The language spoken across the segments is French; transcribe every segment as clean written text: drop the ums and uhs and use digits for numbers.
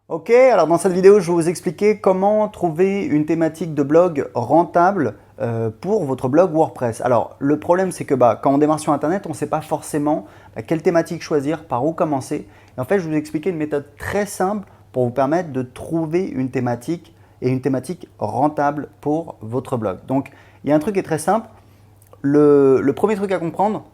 Ok, alors dans cette vidéo, je vais vous expliquer comment trouver une thématique de blog rentable pour votre blog WordPress. Alors, le problème, c'est que quand on démarre sur Internet, on ne sait pas forcément quelle thématique choisir, par où commencer. Et en fait, je vais vous expliquer une méthode très simple pour vous permettre de trouver une thématique et une thématique rentable pour votre blog. Donc, il y a un truc qui est très simple. Le premier truc à comprendre,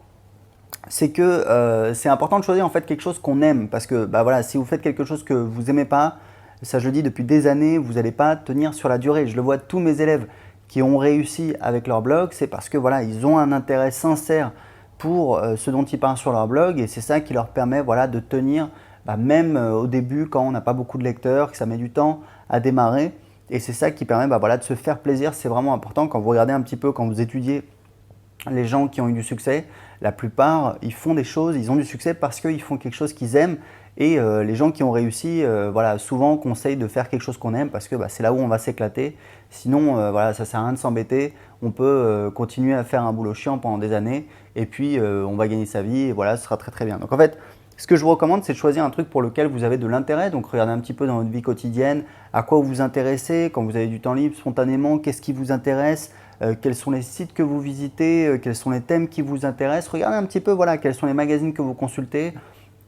c'est que c'est important de choisir en fait quelque chose qu'on aime parce que voilà, si vous faites quelque chose que vous n'aimez pas, ça je le dis depuis des années, vous n'allez pas tenir sur la durée. Je le vois de tous mes élèves qui ont réussi avec leur blog, c'est parce que voilà, ils ont un intérêt sincère pour ce dont ils parlent sur leur blog et c'est ça qui leur permet voilà, de tenir même au début quand on n'a pas beaucoup de lecteurs, que ça met du temps à démarrer et c'est ça qui permet voilà, de se faire plaisir. C'est vraiment important quand vous regardez un petit peu, quand vous étudiez les gens qui ont eu du succès, la plupart, ils font des choses, ils ont du succès parce qu'ils font quelque chose qu'ils aiment. Et les gens qui ont réussi, voilà, souvent conseillent de faire quelque chose qu'on aime parce que c'est là où on va s'éclater. Sinon, voilà, ça ne sert à rien de s'embêter. On peut continuer à faire un boulot chiant pendant des années et puis on va gagner sa vie et voilà, ce sera très très bien. Donc en fait, ce que je vous recommande, c'est de choisir un truc pour lequel vous avez de l'intérêt. Donc regardez un petit peu dans votre vie quotidienne à quoi vous vous intéressez, quand vous avez du temps libre spontanément, qu'est-ce qui vous intéresse, quels sont les sites que vous visitez, quels sont les thèmes qui vous intéressent. Regardez un petit peu voilà, quels sont les magazines que vous consultez.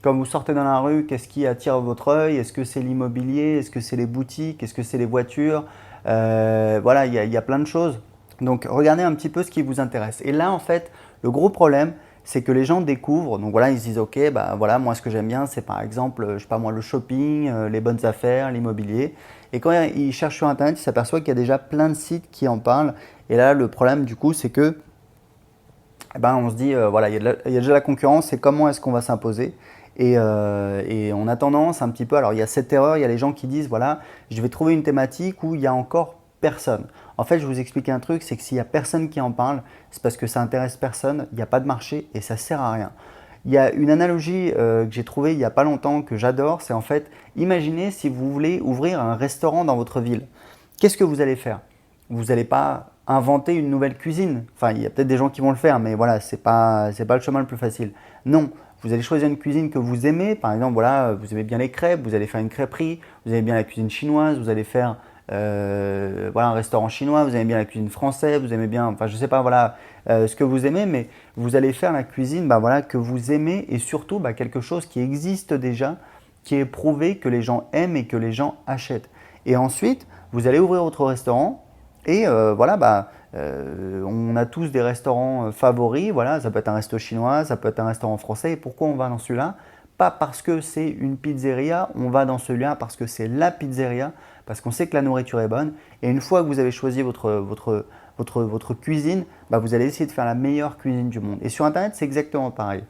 Quand vous sortez dans la rue, qu'est-ce qui attire votre œil? Est-ce que c'est l'immobilier? Est-ce que c'est les boutiques? Est-ce que c'est les voitures? Voilà, il y a plein de choses. Donc regardez un petit peu ce qui vous intéresse. Et là, en fait, le gros problème, c'est que les gens découvrent. Donc voilà, ils se disent ok, voilà, moi ce que j'aime bien, c'est par exemple, je sais pas moi, le shopping, les bonnes affaires, l'immobilier. Et quand ils cherchent sur Internet, ils s'aperçoivent qu'il y a déjà plein de sites qui en parlent. Et là, le problème du coup, c'est que on se dit, voilà, il y a déjà la concurrence et comment est-ce qu'on va s'imposer et on a tendance un petit peu, alors il y a cette erreur, il y a les gens qui disent, voilà, je vais trouver une thématique où il y a encore personne. En fait, je vais vous expliquer un truc, c'est que s'il n'y a personne qui en parle, c'est parce que ça intéresse personne, il n'y a pas de marché et ça ne sert à rien. Il y a une analogie que j'ai trouvée il n'y a pas longtemps que j'adore, c'est en fait, imaginez si vous voulez ouvrir un restaurant dans votre ville. Qu'est-ce que vous allez faire? Vous n'allez pas inventer une nouvelle cuisine. Enfin, il y a peut-être des gens qui vont le faire, mais voilà, c'est pas le chemin le plus facile. Non, vous allez choisir une cuisine que vous aimez. Par exemple, voilà, vous aimez bien les crêpes, vous allez faire une crêperie. Vous aimez bien la cuisine chinoise, vous allez faire voilà, un restaurant chinois. Vous aimez bien la cuisine française, vous aimez bien, enfin, je sais pas, voilà, ce que vous aimez, mais vous allez faire la cuisine, voilà, que vous aimez et surtout quelque chose qui existe déjà, qui est prouvé que les gens aiment et que les gens achètent. Et ensuite, vous allez ouvrir votre restaurant. Et voilà, on a tous des restaurants favoris. Voilà, ça peut être un resto chinois, ça peut être un restaurant français. Et pourquoi on va dans celui-là? Pas parce que c'est une pizzeria, on va dans celui-là parce que c'est la pizzeria, parce qu'on sait que la nourriture est bonne. Et une fois que vous avez choisi votre cuisine, vous allez essayer de faire la meilleure cuisine du monde. Et sur Internet, c'est exactement pareil.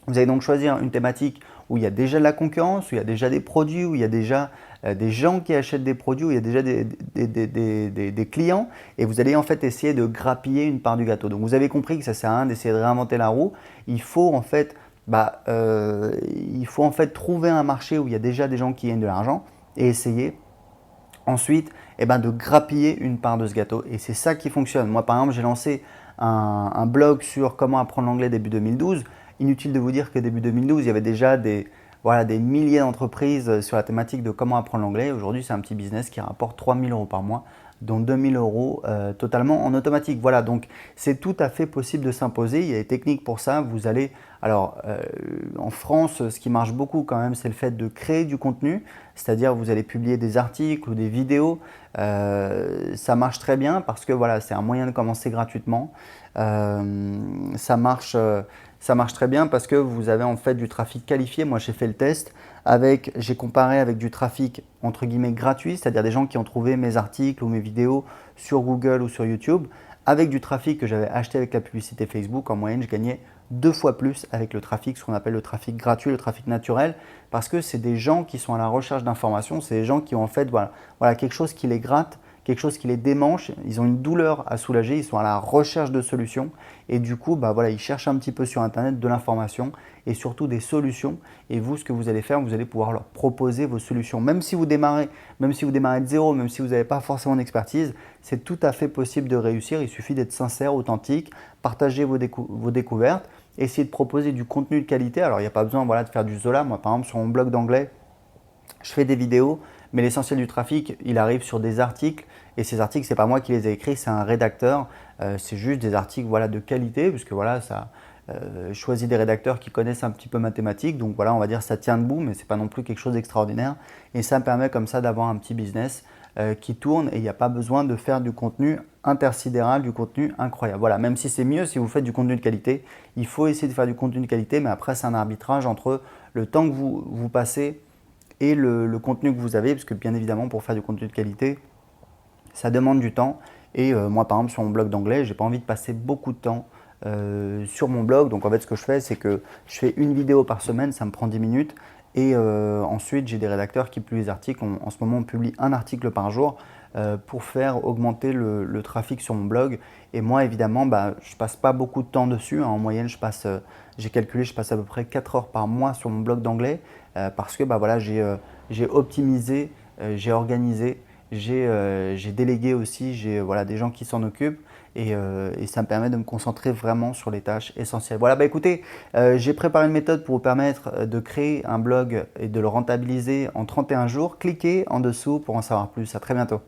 Vous allez donc choisir une thématique où il y a déjà de la concurrence, où il y a déjà des produits, où il y a déjà des gens qui achètent des produits, où il y a déjà des clients, et vous allez en fait essayer de grappiller une part du gâteau. Donc vous avez compris que ça ne sert à rien d'essayer de réinventer la roue. Il faut en fait, trouver un marché où il y a déjà des gens qui gagnent de l'argent et essayer ensuite de grappiller une part de ce gâteau. Et c'est ça qui fonctionne. Moi par exemple, j'ai lancé un blog sur comment apprendre l'anglais début 2012. Inutile de vous dire que début 2012, il y avait déjà des milliers d'entreprises sur la thématique de comment apprendre l'anglais. Aujourd'hui, c'est un petit business qui rapporte 3 000 euros par mois, dont 2 000 euros totalement en automatique. Voilà, donc c'est tout à fait possible de s'imposer. Il y a des techniques pour ça. Vous allez, alors en France, ce qui marche beaucoup quand même, c'est le fait de créer du contenu. C'est-à-dire vous allez publier des articles ou des vidéos. Ça marche très bien parce que voilà, c'est un moyen de commencer gratuitement. Ça marche très bien parce que vous avez en fait du trafic qualifié. Moi, j'ai fait le test j'ai comparé avec du trafic entre guillemets gratuit, c'est-à-dire des gens qui ont trouvé mes articles ou mes vidéos sur Google ou sur YouTube, avec du trafic que j'avais acheté avec la publicité Facebook. En moyenne, je gagnais 2 fois plus avec le trafic, ce qu'on appelle le trafic gratuit, le trafic naturel, parce que c'est des gens qui sont à la recherche d'informations, c'est des gens qui ont en fait voilà, quelque chose qui les gratte, quelque chose qui les démange, ils ont une douleur à soulager, ils sont à la recherche de solutions et du coup voilà, ils cherchent un petit peu sur Internet de l'information et surtout des solutions. Et vous, ce que vous allez faire, vous allez pouvoir leur proposer vos solutions. Même si vous démarrez de zéro, même si vous n'avez pas forcément d'expertise, c'est tout à fait possible de réussir. Il suffit d'être sincère, authentique, partager vos découvertes, essayer de proposer du contenu de qualité. Alors il n'y a pas besoin voilà, de faire du Zola. Moi par exemple sur mon blog d'anglais, Je fais des vidéos, mais l'essentiel du trafic, il arrive sur des articles. Et ces articles, ce n'est pas moi qui les ai écrits, c'est un rédacteur. C'est juste des articles voilà, de qualité, puisque voilà, je choisis des rédacteurs qui connaissent un petit peu mathématiques. Donc voilà, on va dire ça tient debout, mais ce n'est pas non plus quelque chose d'extraordinaire. Et ça me permet comme ça d'avoir un petit business qui tourne et il n'y a pas besoin de faire du contenu intersidéral, du contenu incroyable. Voilà, même si c'est mieux si vous faites du contenu de qualité, il faut essayer de faire du contenu de qualité, mais après c'est un arbitrage entre le temps que vous passez et le contenu que vous avez, parce que bien évidemment pour faire du contenu de qualité, ça demande du temps. Et moi par exemple sur mon blog d'anglais, j'ai pas envie de passer beaucoup de temps sur mon blog. Donc en fait ce que je fais, c'est que je fais une vidéo par semaine, ça me prend 10 minutes. Et ensuite j'ai des rédacteurs qui publient les articles. En ce moment on publie un article par jour pour faire augmenter le trafic sur mon blog. Et moi évidemment, je passe pas beaucoup de temps dessus. En moyenne, j'ai calculé, je passe à peu près 4 heures par mois sur mon blog d'anglais parce que voilà, j'ai optimisé, j'ai organisé, j'ai délégué aussi, j'ai voilà, des gens qui s'en occupent et ça me permet de me concentrer vraiment sur les tâches essentielles. Voilà, écoutez, j'ai préparé une méthode pour vous permettre de créer un blog et de le rentabiliser en 31 jours. Cliquez en dessous pour en savoir plus. À très bientôt.